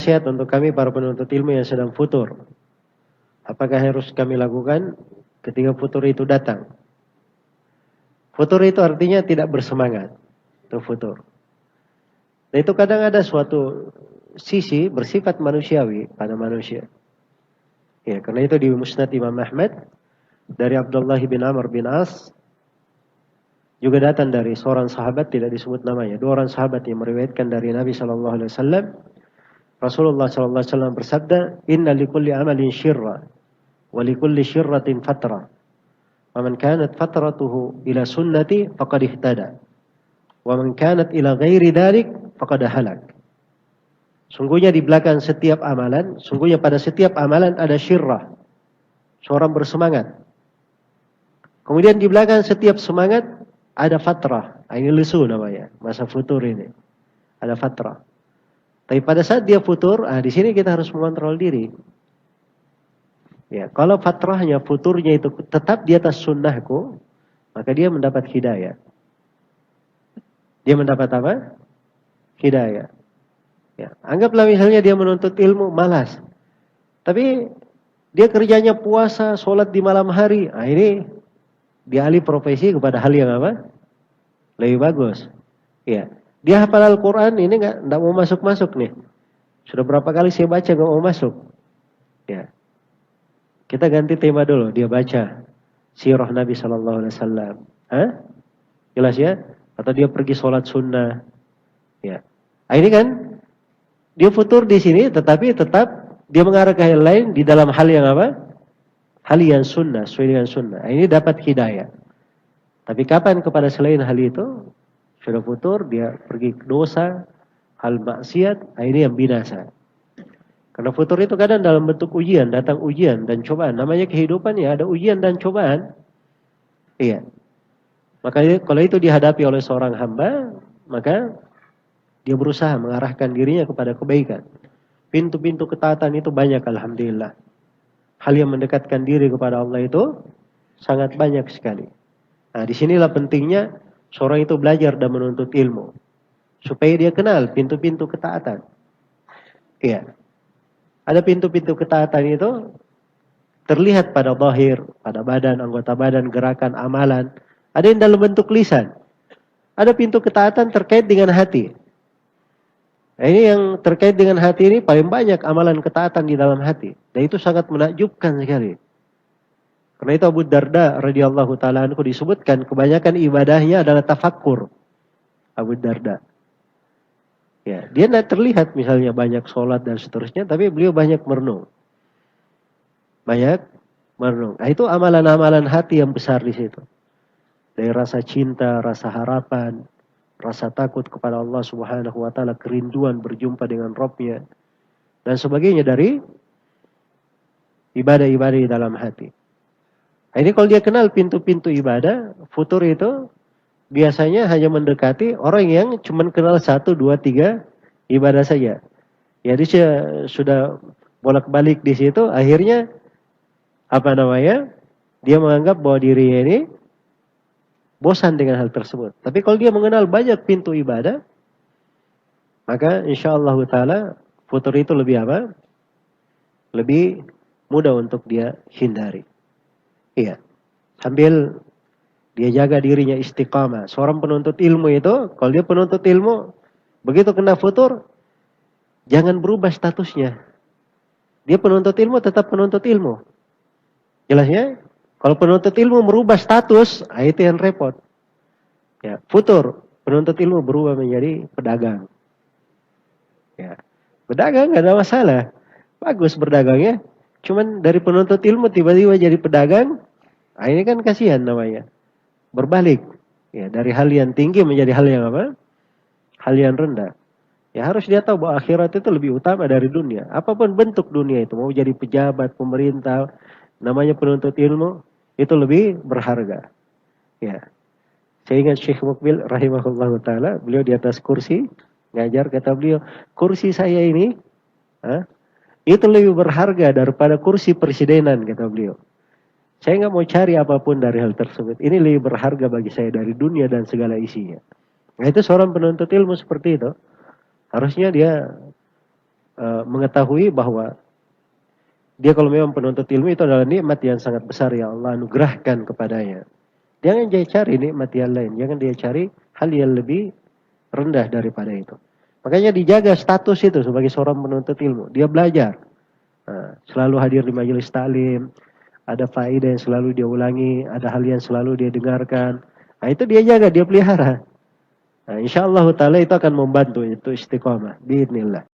nasihat untuk kami para penuntut ilmu yang sedang futur. Apakah harus kami lakukan ketika futur itu datang? Futur itu artinya tidak bersemangat. Itu futur. Dan itu kadang ada suatu sisi bersifat manusiawi pada manusia. Ya, karena itu di Musnad Imam Ahmad dari Abdullah bin Amr bin As juga datang dari seorang sahabat tidak disebut namanya. Dua orang sahabat yang meriwayatkan dari Nabi sallallahu alaihi wasallam. Rasulullah sallallahu alaihi wasallam bersabda, "Inna likulli amalin syirra wa likulli syirratin fatra. Wa man kanat fatratuhu ila sunnati faqad ihtada. Wa man kanat ila ghairi dzalik faqad halak." Sungguhnya di belakang setiap amalan, sungguhnya pada setiap amalan ada syirrah. Seorang bersemangat. Kemudian di belakang setiap semangat ada fatrah. Ini lesu namanya, masa futur ini. Ada fatrah. Tapi pada saat dia futur, di sini kita harus mengontrol diri. Ya, kalau fatrahnya, futurnya itu tetap di atas sunnahku, maka dia mendapat hidayah. Dia mendapat apa? Hidayah. Ya, anggaplah misalnya dia menuntut ilmu, malas. Tapi dia kerjanya puasa, sholat di malam hari. Ini dia alih profesi kepada hal yang apa? Lebih bagus. Ya, dia hafal Al-Quran, ini nggak mau masuk nih. Sudah berapa kali saya baca nggak mau masuk. Ya, kita ganti tema dulu. Dia baca sirah Nabi Sallallahu Alaihi Wasallam. Jelas ya? Atau dia pergi sholat sunnah. Ya, ini kan dia futur di sini, tetapi tetap dia mengarah ke hal lain di dalam hal yang apa? Hal yang sunnah, sesuai dengan sunnah. Ini dapat hidayah. Tapi kapan kepada selain hal itu, sudah futur, dia pergi ke dosa, hal maksiat, ini yang binasa. Karena futur itu kadang dalam bentuk ujian, datang ujian dan cobaan. Namanya kehidupan ya, ada ujian dan cobaan. Iya. Makanya kalau itu dihadapi oleh seorang hamba, maka dia berusaha mengarahkan dirinya kepada kebaikan. Pintu-pintu ketaatan itu banyak, alhamdulillah. Hal yang mendekatkan diri kepada Allah itu sangat banyak sekali. Nah, disinilah pentingnya seorang itu belajar dan menuntut ilmu. Supaya dia kenal pintu-pintu ketaatan. Iya. Ada pintu-pintu ketaatan itu terlihat pada zahir, pada badan, anggota badan, gerakan, amalan. Ada yang dalam bentuk lisan. Ada pintu ketaatan terkait dengan hati. Nah, ini yang terkait dengan hati ini paling banyak amalan ketaatan di dalam hati. Dan itu sangat menakjubkan sekali. Karena itu Abu Darda radhiyallahu taala anhu disebutkan kebanyakan ibadahnya adalah tafakkur. Abu Darda. Ya, dia tidak terlihat misalnya banyak sholat dan seterusnya, tapi beliau banyak merenung. Banyak merenung. Nah, itu amalan-amalan hati yang besar di situ. Dari rasa cinta, rasa harapan, rasa takut kepada Allah Subhanahu wa taala, kerinduan berjumpa dengan Rabb-nya dan sebagainya dari ibadah-ibadah di dalam hati. Nah, ini kalau dia kenal pintu-pintu ibadah, futur itu biasanya hanya mendekati orang yang cuma kenal 1, 2, 3 ibadah saja. Ya, dia sudah bolak-balik di situ, akhirnya dia menganggap bahwa dirinya ini bosan dengan hal tersebut. Tapi kalau dia mengenal banyak pintu ibadah, maka insyaallah taala futur itu lebih apa? Lebih mudah untuk dia hindari. Iya. Sambil dia jaga dirinya istiqamah. Seorang penuntut ilmu itu, kalau dia penuntut ilmu, begitu kena futur, jangan berubah statusnya. Dia penuntut ilmu tetap penuntut ilmu. Jelasnya? Kalau penuntut ilmu merubah status, itu yang repot. Ya, futur, penuntut ilmu berubah menjadi pedagang. Ya, pedagang nggak ada masalah, bagus berdagangnya. Cuman dari penuntut ilmu tiba-tiba jadi pedagang, ini kan kasihan namanya. Berbalik, ya dari hal yang tinggi menjadi hal yang apa? Hal yang rendah. Ya harus dia tahu bahwa akhirat itu lebih utama dari dunia. Apapun bentuk dunia itu, mau jadi pejabat, pemerintah, namanya penuntut ilmu, itu lebih berharga. Ya. Saya ingat Syekh Mukbil rahimahullah ta'ala, beliau di atas kursi, ngajar, kata beliau, kursi saya ini, itu lebih berharga daripada kursi presidenan, kata beliau. Saya nggak mau cari apapun dari hal tersebut. Ini lebih berharga bagi saya dari dunia dan segala isinya. Nah, itu seorang penuntut ilmu seperti itu. Harusnya dia mengetahui bahwa dia kalau memang penuntut ilmu itu adalah nikmat yang sangat besar yang Allah anugerahkan kepadanya. Jangan dia cari nikmat yang lain. Jangan dia cari hal yang lebih rendah daripada itu. Makanya dijaga status itu sebagai seorang penuntut ilmu. Dia belajar. Nah, selalu hadir di majelis taklim. Ada faedah yang selalu dia ulangi. Ada hal yang selalu dia dengarkan. Nah, itu dia jaga, dia pelihara. Nah, insya Allah ta'ala itu akan membantu itu istiqomah. Biidnillah.